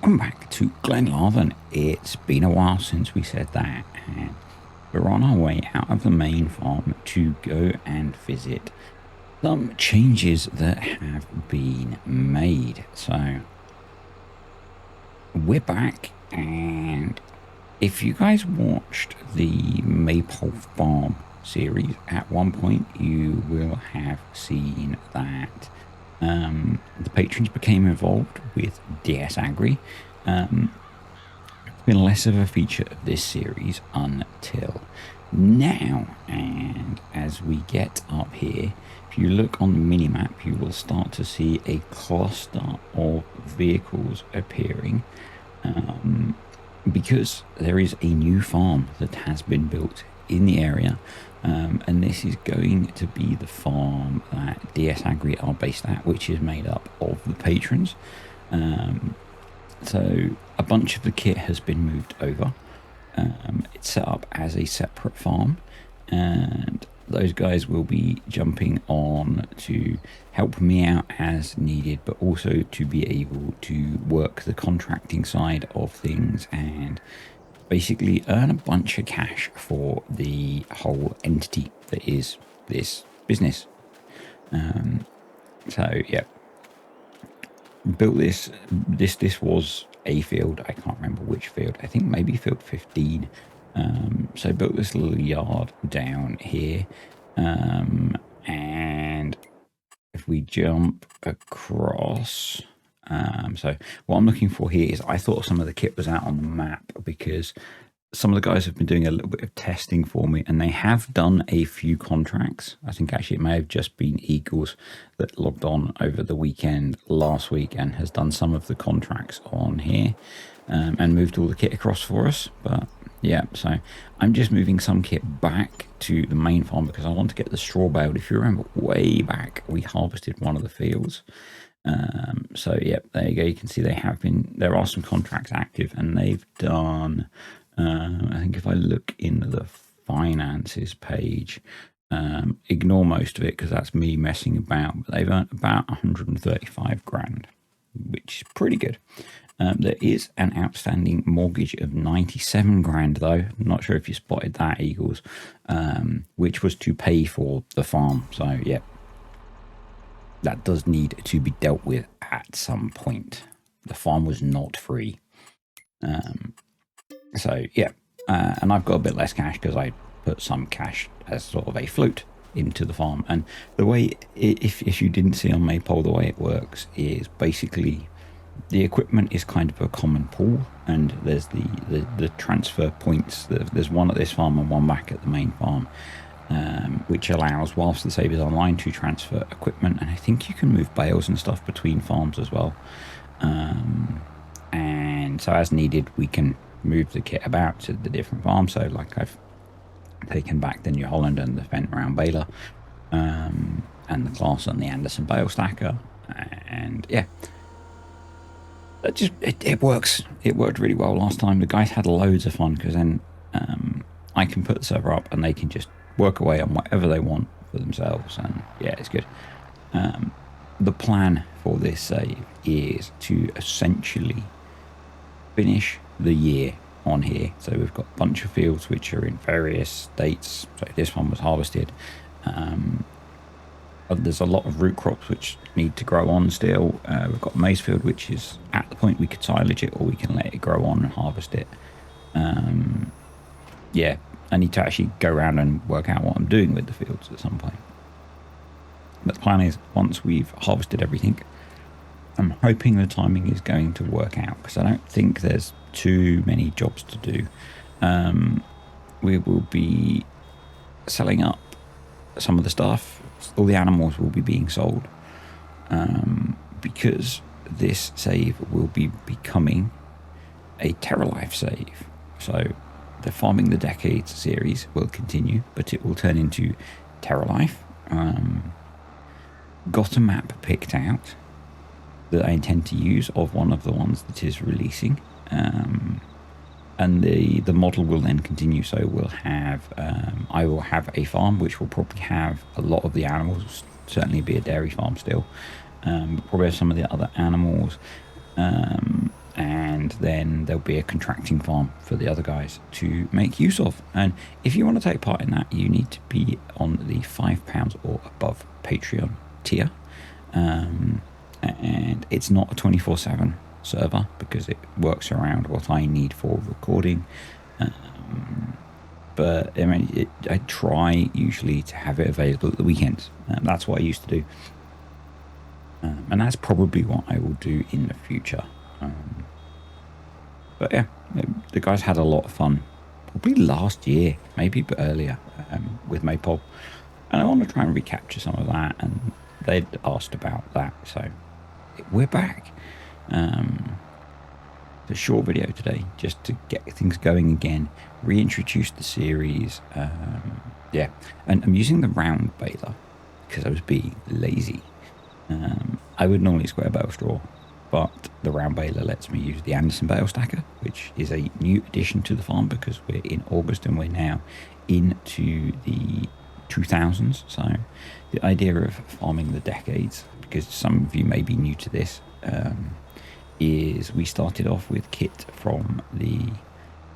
Welcome back to Glenlarvan. It's been a while since we said that, and we're on our way out of the main farm to go and visit some changes that have been made. So we're back, and if you guys watched the Maypole Farm series, at one point you will have seen that the patrons became involved with DS Agri. It's been less of a feature of this series until now, and as we get up here, if you look on the mini-map, you will start to see a cluster of vehicles appearing, because there is a new farm that has been built in the area. And this is going to be the farm that DS Agri are based at, which is made up of the patrons. So a bunch of the kit has been moved over. It's set up as a separate farm, and those guys will be jumping on to help me out as needed, but also to be able to work the contracting side of things and basically earn a bunch of cash for the whole entity that is this business. So yeah, built this was a field, I can't remember which field, I think maybe field 15. So built this little yard down here, and if we jump across, so what I'm looking for here is, I thought some of the kit was out on the map because some of the guys have been doing a little bit of testing for me, and they have done a few contracts. I think actually it may have just been Eagles that logged on over the weekend last week and has done some of the contracts on here, and moved all the kit across for us. But yeah, so I'm just moving some kit back to the main farm because I want to get the straw baled. If you remember way back, we harvested one of the fields. So yeah, there you go. You can see there are some contracts active, and they've done, I think if I look in the finances page, ignore most of it because that's me messing about, but they've earned about 135 grand, which is pretty good. There is an outstanding mortgage of 97 grand though. I'm not sure if you spotted that, Eagles, which was to pay for the farm. So yeah, that does need to be dealt with at some point. The farm was not free. So yeah, and I've got a bit less cash because I put some cash as sort of a float into the farm. And the way, if you didn't see on Maypole, the way it works is basically the equipment is kind of a common pool, and there's the transfer points. There's one at this farm and one back at the main farm, which allows, whilst the save is online, to transfer equipment, and I think you can move bales and stuff between farms as well. And so as needed, we can move the kit about to the different farms. So like I've taken back the New Holland and the Fenton round baler, and the Class and the Anderson bale stacker, and yeah, it works. It worked really well last time. The guys had loads of fun because then I can put the server up and they can just work away on whatever they want for themselves, and yeah, it's good. The plan for this save is to essentially finish the year on here. So we've got a bunch of fields which are in various states. So this one was harvested. There's a lot of root crops which need to grow on still. We've got maize field which is at the point we could silage it, or we can let it grow on and harvest it. Yeah, I need to actually go around and work out what I'm doing with the fields at some point. But the plan is, once we've harvested everything, I'm hoping the timing is going to work out because I don't think there's too many jobs to do. We will be selling up some of the stuff. All the animals will be being sold, because this save will be becoming a Terra Life save. So the Farming the Decades series will continue, but it will turn into Terra Life. Got a map picked out that I intend to use of one of the ones that is releasing, and the model will then continue. So we'll have, I will have a farm which will probably have a lot of the animals, certainly be a dairy farm still, probably have some of the other animals, and then there'll be a contracting farm for the other guys to make use of. And if you want to take part in that, you need to be on the £5 or above Patreon tier. And it's not a 24/7 server because it works around what I need for recording. But I mean, I try usually to have it available at the weekends. That's what I used to do. And that's probably what I will do in the future. But yeah, the guys had a lot of fun. Probably last year, maybe a bit earlier, with Maypole. And I want to try and recapture some of that. And they'd asked about that. So we're back. It's a short video today just to get things going again, reintroduce the series. Yeah, and I'm using the round baler because I was being lazy. I would normally square bale straw, but the round baler lets me use the Anderson bale stacker, which is a new addition to the farm because we're in August and we're now into the 2000s. So the idea of farming the decades, because some of you may be new to this, is we started off with kit from the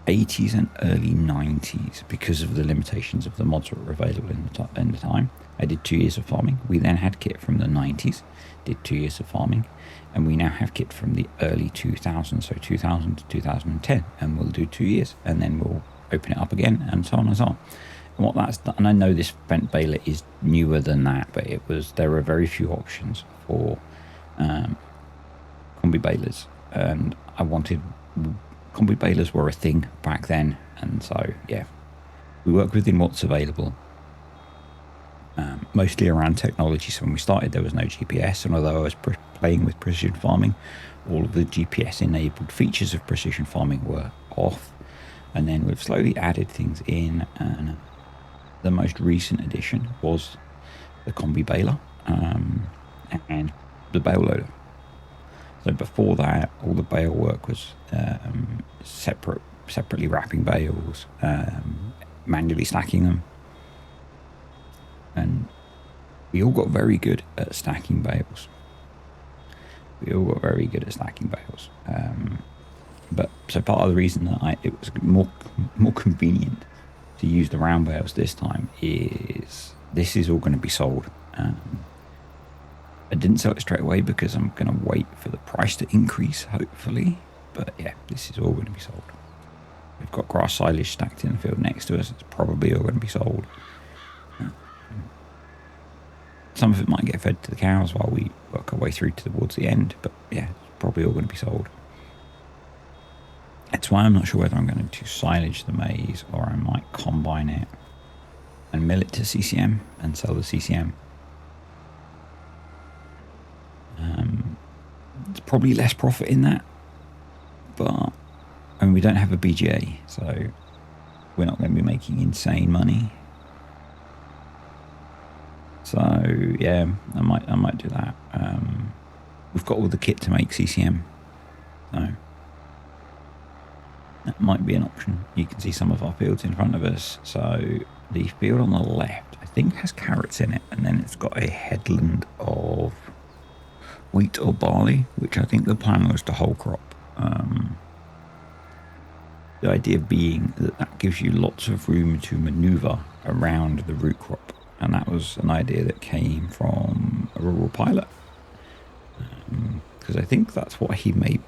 80s and early 90s because of the limitations of the mods that were available in the time. I did 2 years of farming. We then had kit from the 90s, did 2 years of farming, and we now have kit from the early 2000s, so 2000 to 2010, and we'll do 2 years, and then we'll open it up again, and so on and so on. And what that's done, and I know this vent baler is newer than that, but there were very few options for combi balers, and I wanted combi balers were a thing back then, and so yeah, we work within what's available, mostly around technology. So when we started, there was no GPS, and although I was playing with precision farming, all of the GPS enabled features of precision farming were off, and then we've slowly added things in, and the most recent addition was the combi baler and the bale loader. So before that, all the bale work was separately wrapping bales, manually stacking them, and we all got very good at stacking bales. But so part of the reason that it was more convenient to use the round bales this time is this is all going to be sold. I didn't sell it straight away because I'm going to wait for the price to increase, hopefully. But yeah, this is all going to be sold. We've got grass silage stacked in the field next to us. It's probably all going to be sold. Some of it might get fed to the cows while we work our way through towards the end. But yeah, it's probably all going to be sold. That's why I'm not sure whether I'm going to silage the maize or I might combine it and mill it to CCM and sell the CCM. There's probably less profit in that, but I mean, we don't have a BGA, so we're not going to be making insane money. So yeah, I might do that. We've got all the kit to make CCM, so that might be an option. You can see some of our fields in front of us. So the field on the left, I think, has carrots in it, and then it's got a headland of wheat or barley, which I think the plan was to whole crop. The idea being that gives you lots of room to maneuver around the root crop, and that was an idea that came from a rural pilot, because I think that's what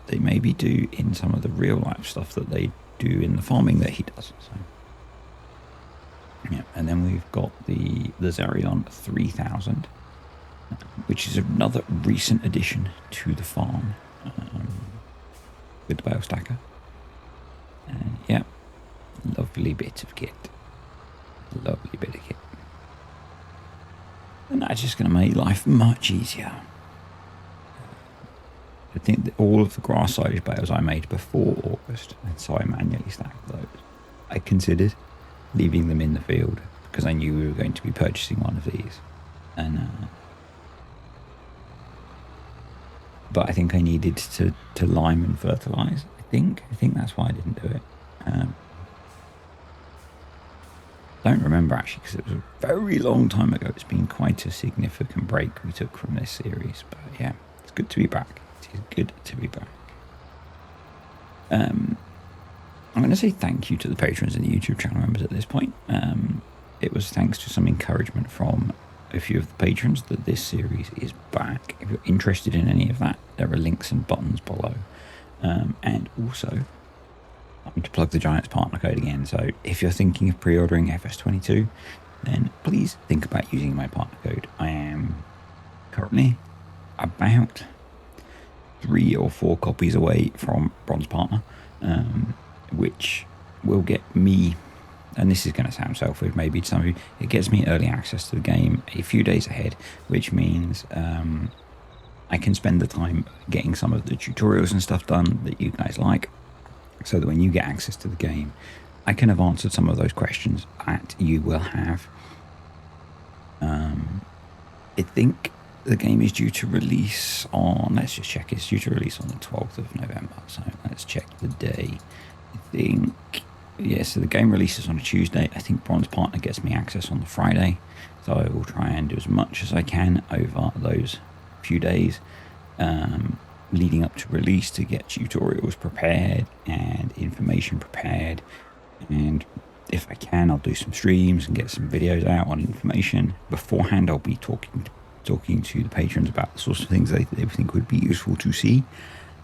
they maybe do in some of the real life stuff that they do in the farming that he does. So yeah, and then we've got the Zerion 3000. Which is another recent addition to the farm, with the bale stacker. Yeah, lovely bit of kit. And that's just going to make life much easier. I think that all of the grass silage bales I made before August, and so I manually stacked those, I considered leaving them in the field because I knew we were going to be purchasing one of these. And but I think I needed to lime and fertilise. I think that's why I didn't do it. Don't remember actually, because it was a very long time ago. It's been quite a significant break we took from this series. But yeah, it's good to be back. It is good to be back. I'm going to say thank you to the patrons and the YouTube channel members at this point. It was thanks to some encouragement from a few of the patrons that this series is back. If you're interested in any of that, there are links and buttons below. And also, I'm going to plug the Giants partner code again. So if you're thinking of pre-ordering FS22, then please think about using my partner code. I am currently about 3 or 4 copies away from Bronze Partner, which will get me, and this is going to sound selfish maybe to some of you, it gets me early access to the game a few days ahead, which means I can spend the time getting some of the tutorials and stuff done that you guys like, so that when you get access to the game, I can have answered some of those questions that you will have. I think the game is due to release on, let's just check, it's due to release on the 12th of November, so let's check the day. I think, yeah, so the game releases on a Tuesday. I think Bronze Partner gets me access on the Friday, so I will try and do as much as I can over those few days leading up to release to get tutorials prepared and information prepared, and if I can, I'll do some streams and get some videos out on information. Beforehand, I'll be talking to the patrons about the sorts of things they think would be useful to see.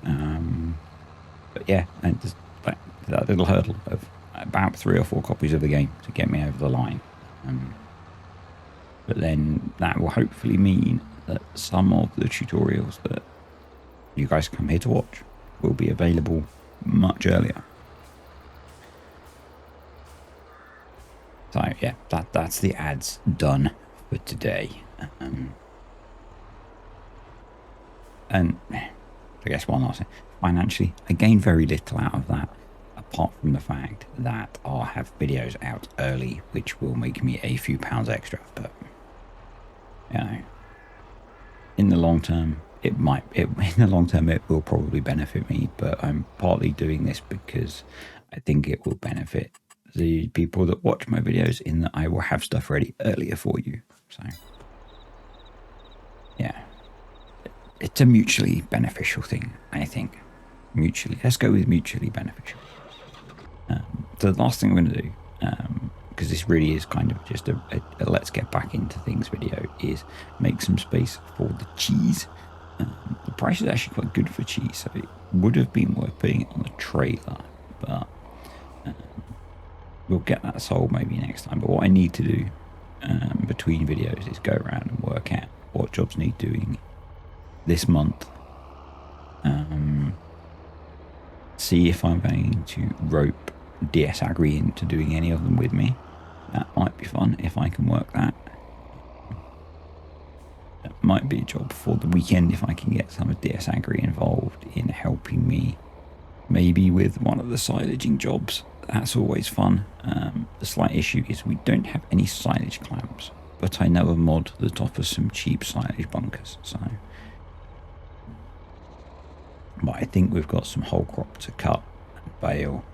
But yeah, and just that little hurdle of about 3 or 4 copies of the game to get me over the line. But then that will hopefully mean that some of the tutorials that you guys come here to watch will be available much earlier. So yeah, that's the ads done for today. And I guess one last thing, financially, I gain very little out of that, apart from the fact that I'll have videos out early, which will make me a few pounds extra. But you know, in the long term, it will probably benefit me. But I'm partly doing this because I think it will benefit the people that watch my videos, in that I will have stuff ready earlier for you. So yeah, it's a mutually beneficial thing, I think. Let's go with mutually beneficial. So the last thing I'm going to do, because this really is kind of just a let's get back into things video, is make some space for the cheese. The price is actually quite good for cheese, so it would have been worth putting it on the trailer, but we'll get that sold maybe next time. But what I need to do between videos is go around and work out what jobs need doing this month. See if I'm going to rope DS Agri into doing any of them with me. That might be fun if I can work that. That might be a job for the weekend if I can get some of DS Agri involved in helping me, maybe with one of the silaging jobs. That's always fun. The slight issue is we don't have any silage clamps, but I know a mod that offers some cheap silage bunkers, so. But I think we've got some whole crop to cut and bale,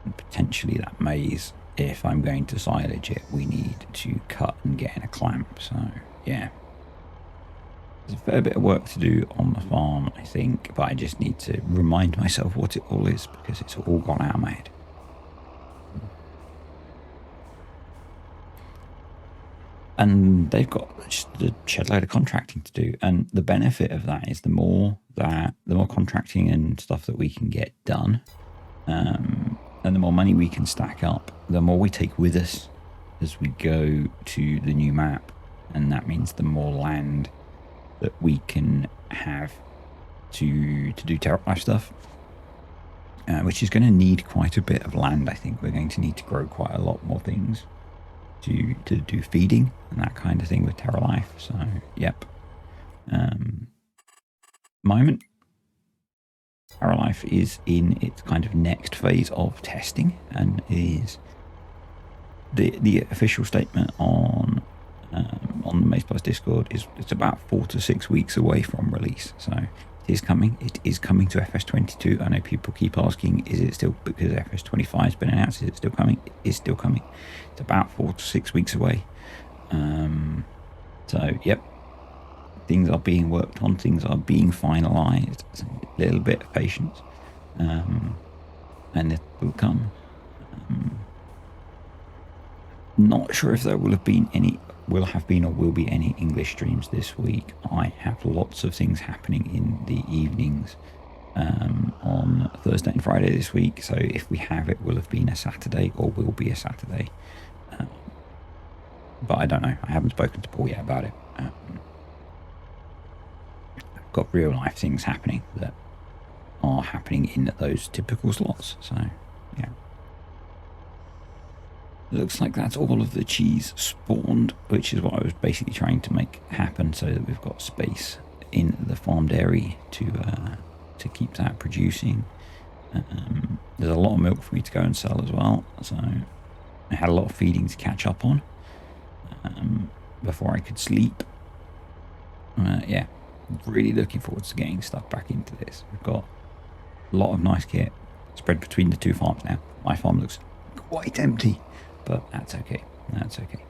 and potentially that maize, if I'm going to silage it, we need to cut and get in a clamp. So yeah, there's a fair bit of work to do on the farm, I think, but I just need to remind myself what it all is, because it's all gone out of my head. And they've got just a shed load of contracting to do, and the benefit of that is the more contracting and stuff that we can get done, and the more money we can stack up, the more we take with us as we go to the new map, and that means the more land that we can have to do Terra Life stuff, which is going to need quite a bit of land. I think we're going to need to grow quite a lot more things to do feeding and that kind of thing with Terra Life. So yep. Moment, Terra Life is in its kind of next phase of testing, and is the official statement on the Maze Plus Discord is it's about 4 to 6 weeks away from release. So it is coming. It is coming to FS22. I know people keep asking, is it still, because FS25 has been announced, is it still coming? It is still coming. It's about 4 to 6 weeks away. So yep, things are being worked on, things are being finalized. So a little bit of patience. and it will come. Not sure if there will have been or will be any English streams this week. I have lots of things happening in the evenings on Thursday and Friday this week. So if we have, it will have been a Saturday or will be a Saturday. But I don't know. I haven't spoken to Paul yet about it. I've got real life things happening that are happening in those typical slots. So yeah. Looks like that's all of the cheese spawned, which is what I was basically trying to make happen, so that we've got space in the farm dairy to keep that producing. There's a lot of milk for me to go and sell as well, so I had a lot of feeding to catch up on before I could sleep. Yeah, really looking forward to getting stuff back into this. We've got a lot of nice kit spread between the two farms now. My farm looks quite empty, but that's okay. That's okay.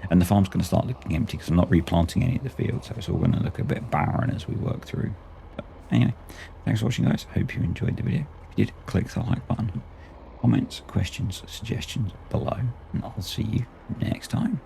And the farm's going to start looking empty because I'm not replanting any of the fields, so it's all going to look a bit barren as we work through. But anyway, thanks for watching, guys. Hope you enjoyed the video. If you did, click the like button. Comments, questions, suggestions below, and I'll see you next time.